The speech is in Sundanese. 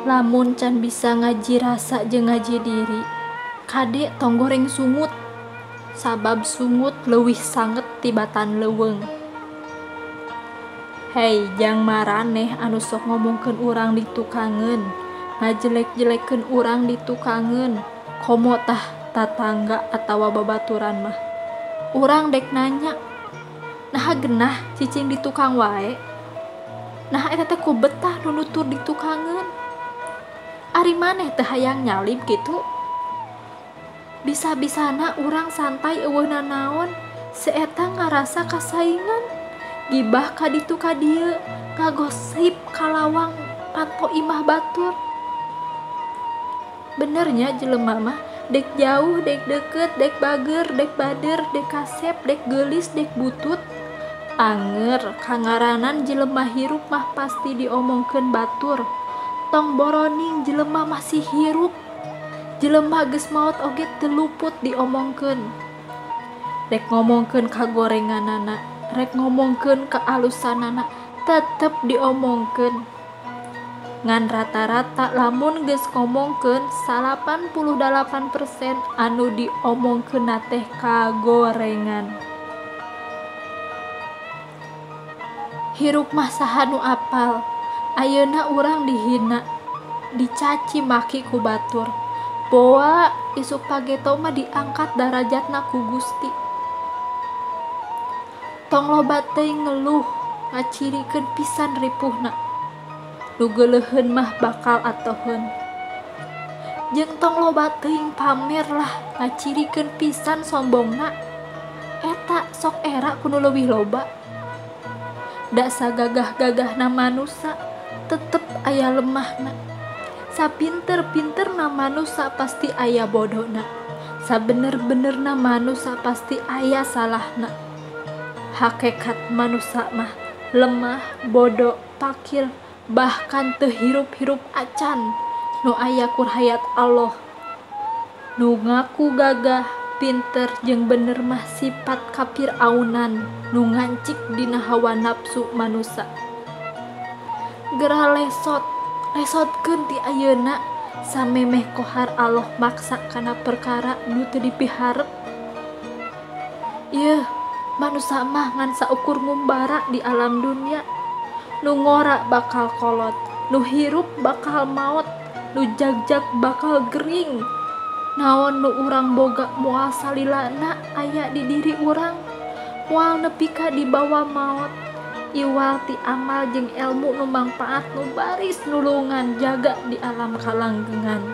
Lamun can bisa ngaji rasa jeung ngaji diri, kade tong goreng sungut. Sabab sungut leuwih sanget tibatan leuweung. Hei, jang maraneh anu sok ngomongkeun urang ditukangeun, ngajelek-jelekkeun urang ditukangeun. Komo tah tatangga atawa babaturan mah. Urang dek nanya, naha genah cicing di tukang wae? Naha eta teh ku betah nu nutur ditukangeun? Ari maneh teh hayang nyalib kitu? Bisa-bisana urang santai eueuhna naon, seeta ngarasa kasaingan, gibah ka ditu ka dieu, ngagosip kalawang panto imah batur. Benernya jelema mah dek jauh, dek deket, dek bager, dek bader, dek kasep, dek geulis, dek butut. Anger kangaranan jelema hirup mah pasti diomongkeun batur. Tong boroning jelema masih hirup. Jelema geus maot oge teu luput diomongkeun. Rek ngomongkeun kagorenganana, rek ngomongkeun kaalusanana, tetep diomongkeun. Ngan rata-rata lamun geus ngomongkeun 88% anu diomongkeunna teh kagorengan. Hirup mah saha nu apal, ayeuna urang dihina, dicaci maki ku batur. Boa isuk pageto mah diangkat darajatna ku Gusti. Tong loba teuing ngeluh ngacirikeun pisan ripuhna. Nu geuleuheun mah bakal atoheun. Jeung tong loba teuing pamer lah ngacirikeun pisan sombongna. Eta sok era ku nu leuwih loba. Da sagagah-gagahna manusa tetep aya lemahna. Sapinter-pinterna manusa pasti aya bodona. Sabener-benerna manusa pasti aya salahna. Hakikat manusa mah lemah, bodoh, pakil, bahkan teu hirup-hirup acan nu aya ku hayat Allah. Nu ngaku gagah, pinter jeung bener mah sifat kapiraunan nu ngancik dina hawa nafsu manusa. Gerah lesotkeun ti ayeuna samemeh kohar Allah maksa kana perkara nu teu dipiharep. Yeuh, manusa mah ngan saukur ngumbara di alam dunia. Nu ngora bakal kolot, nu hirup bakal maot, nu jagjag bakal gering. Naon nu urang boga moal salilana aya di diri urang, moal nepi ka dibawa maot. Iwal ti amal jeung ilmu nu mangpaat nu baris nulungan jaga di alam kalanggengan.